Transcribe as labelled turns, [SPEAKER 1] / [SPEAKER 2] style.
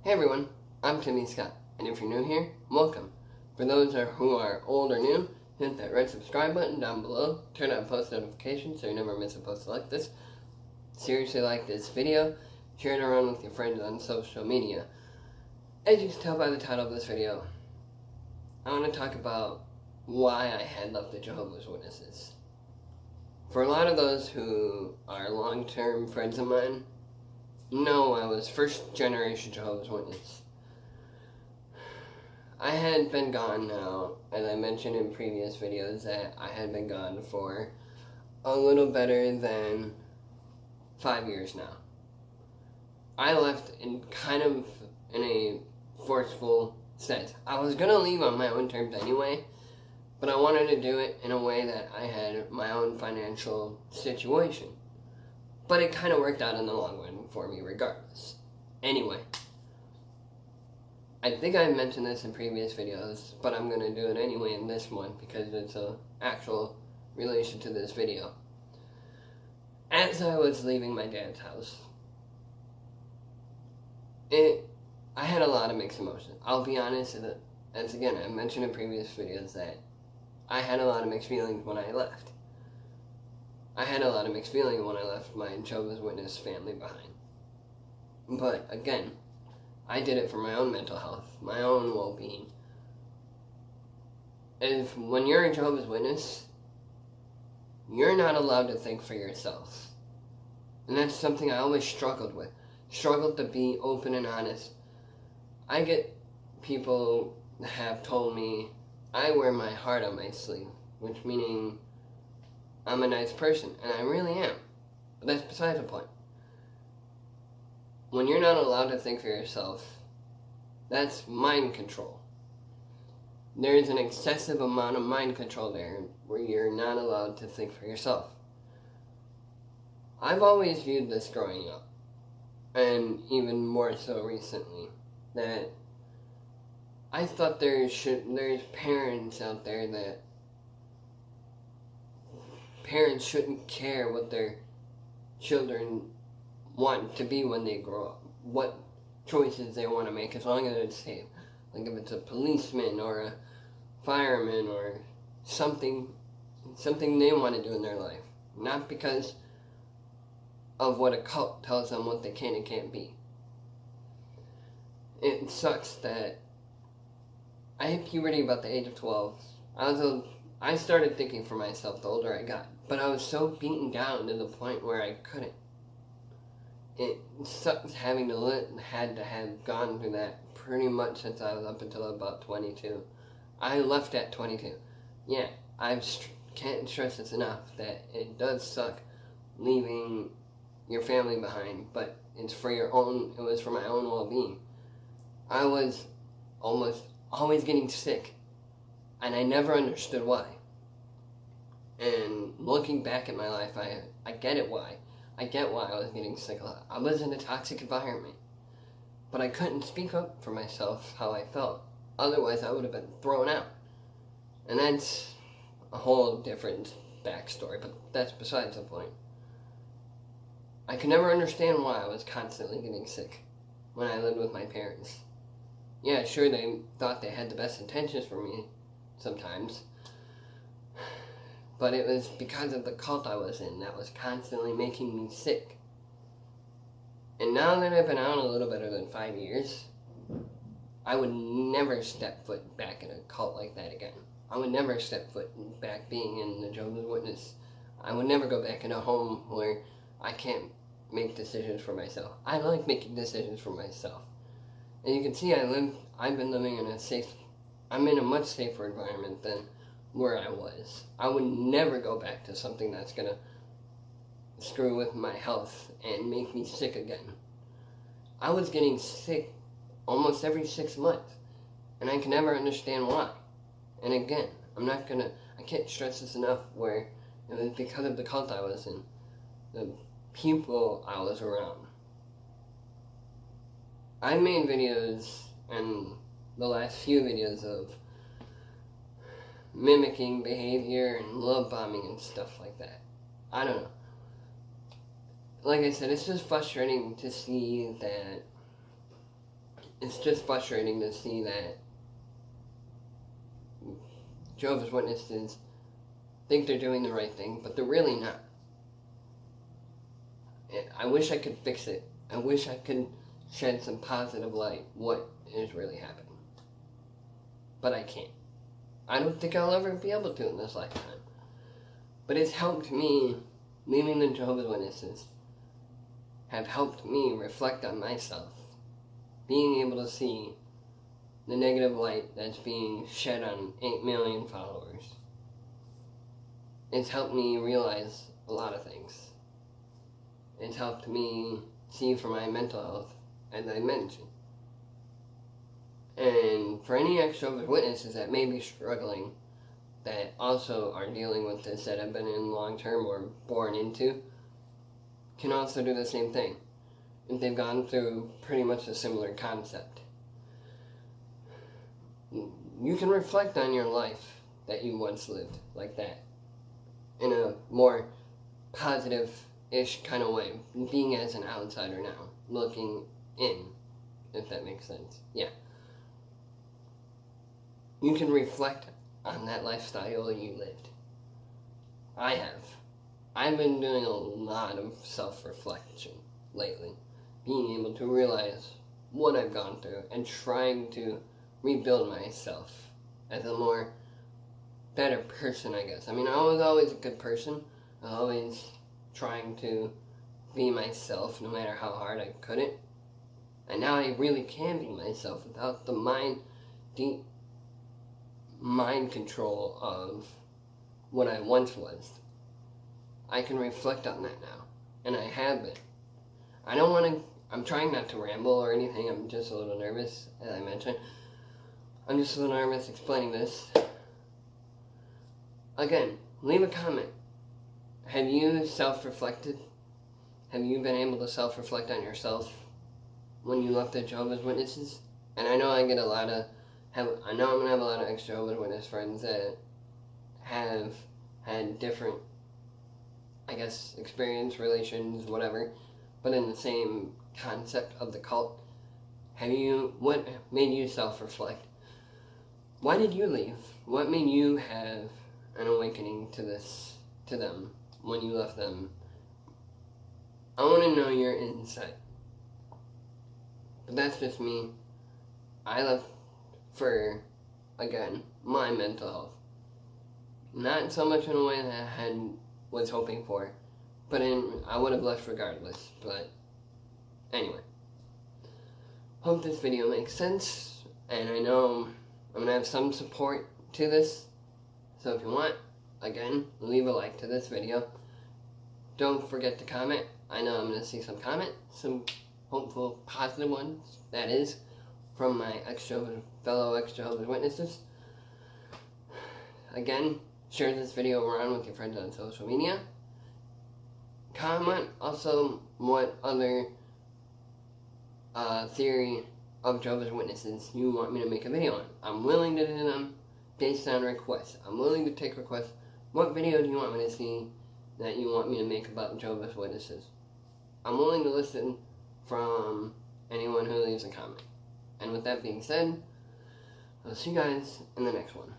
[SPEAKER 1] Hey everyone, I'm Timmy Scott, and if you're new here, welcome. For those who are old or new, hit that red subscribe button down below, turn on post notifications so you never miss a post like this. Seriously like this video, share it around with your friends on social media. As you can tell by the title of this video, I want to talk about why I had left the Jehovah's Witnesses. For a lot of those who are long-term friends of mine, no, I was first generation Jehovah's Witness. I had been gone now, as I mentioned in previous videos, that I had been gone for a little better than 5 years now. I left in a forceful sense. I was going to leave on my own terms anyway, but I wanted to do it in a way that I had my own financial situation. But it kind of worked out in the long run for me regardless. Anyway, I think I mentioned this in previous videos, but I'm going to do it anyway in this one because it's an actual relation to this video. As I was leaving my dad's house, I had a lot of mixed emotions. I'll be honest, as again, I mentioned in previous videos that I had a lot of mixed feelings when I left. I had a lot of mixed feelings when I left my Jehovah's Witness family behind. But again, I did it for my own mental health, my own well-being. When you're a Jehovah's Witness, you're not allowed to think for yourself. And that's something I always struggled with. Struggled to be open and honest. I get people have told me I wear my heart on my sleeve, which meaning I'm a nice person, and I really am. But that's besides the point. When you're not allowed to think for yourself, that's mind control. There is an excessive amount of mind control there where you're not allowed to think for yourself. I've always viewed this growing up, and even more so recently, that I thought there's parents out there that parents shouldn't care what their children want to be when they grow up, what choices they want to make, as long as it's safe. Like if it's a policeman or a fireman or something they want to do in their life, not because of what a cult tells them what they can and can't be. It sucks that I hit puberty about the age of 12. I started thinking for myself the older I got, but I was so beaten down to the point where I couldn't. It sucks having had to have gone through that pretty much since I was up until about 22. I left at 22. Yeah, I can't stress this enough that it does suck leaving your family behind, but it was for my own well-being. I was almost always getting sick, and I never understood why. And looking back at my life, I get it why. I get why I was getting sick a lot. I was in a toxic environment. But I couldn't speak up for myself how I felt. Otherwise, I would have been thrown out. And that's a whole different backstory, but that's besides the point. I could never understand why I was constantly getting sick when I lived with my parents. Yeah, sure, they thought they had the best intentions for me sometimes. But it was because of the cult I was in that was constantly making me sick. And now that I've been out a little better than 5 years, I would never step foot back in a cult like that again. I would never step foot back being in the Jehovah's Witness. I would never go back in a home where I can't make decisions for myself. I like making decisions for myself. And you can see I've been living I'm in a much safer environment than where I was. I would never go back to something that's gonna screw with my health and make me sick again. I was getting sick almost every 6 months, and I can never understand why. And again, I can't stress this enough, where it was because of the cult I was in, the people I was around. I made videos, and the last few videos of mimicking behavior and love bombing and stuff like that. I don't know. like I said, it's just frustrating to see that it's just frustrating to see that Jehovah's Witnesses think they're doing the right thing, but they're really not. I wish I could fix it. I wish I could shed some positive light what is really happening. But I can't. I don't think I'll ever be able to in this lifetime. But it's helped me, leaving the Jehovah's Witnesses, have helped me reflect on myself. Being able to see the negative light that's being shed on 8 million followers. It's helped me realize a lot of things. It's helped me see for my mental health, as I mentioned. And for any ex-Jehovah's Witnesses that may be struggling, that also are dealing with this, that have been in long-term or born into, can also do the same thing. If they've gone through pretty much a similar concept. You can reflect on your life that you once lived like that, in a more positive-ish kind of way, being as an outsider now, looking in, if that makes sense. Yeah. You can reflect on that lifestyle you lived. I have. I've been doing a lot of self-reflection lately, being able to realize what I've gone through and trying to rebuild myself as a more better person, I guess. I mean, I was always a good person. I was always trying to be myself no matter how hard I couldn't. And now I really can be myself without the deep mind control of what I once was. I can reflect on that now. And I have been. I'm trying not to ramble or anything. I'm just a little nervous, as I mentioned. I'm just a little nervous explaining this. Again, leave a comment. Have you self-reflected? Have you been able to self-reflect on yourself when you left the Jehovah's Witnesses? And I know I get I'm going to have a lot of ex-Jehovah's Witness friends that have had different, I guess, experience, relations, whatever, but in the same concept of the cult. What made you self-reflect? Why did you leave? What made you have an awakening to them when you left them? I want to know your insight. But that's just me. I left for, again, my mental health. Not so much in a way that I was hoping for, but I would have left regardless. But anyway, hope this video makes sense, and I know I'm going to have some support to this, so if you want, again, leave a like to this video. Don't forget to comment. I know I'm going to see some comments, some hopeful, positive ones, that is, from my fellow ex-Jehovah's Witnesses. Again, share this video around with your friends on social media. Comment also what other theory of Jehovah's Witnesses you want me to make a video on. I'm willing to do them based on requests. I'm willing to take requests. What video do you want me to see that you want me to make about Jehovah's Witnesses? I'm willing to listen from anyone who leaves a comment. And with that being said, I'll see you guys in the next one.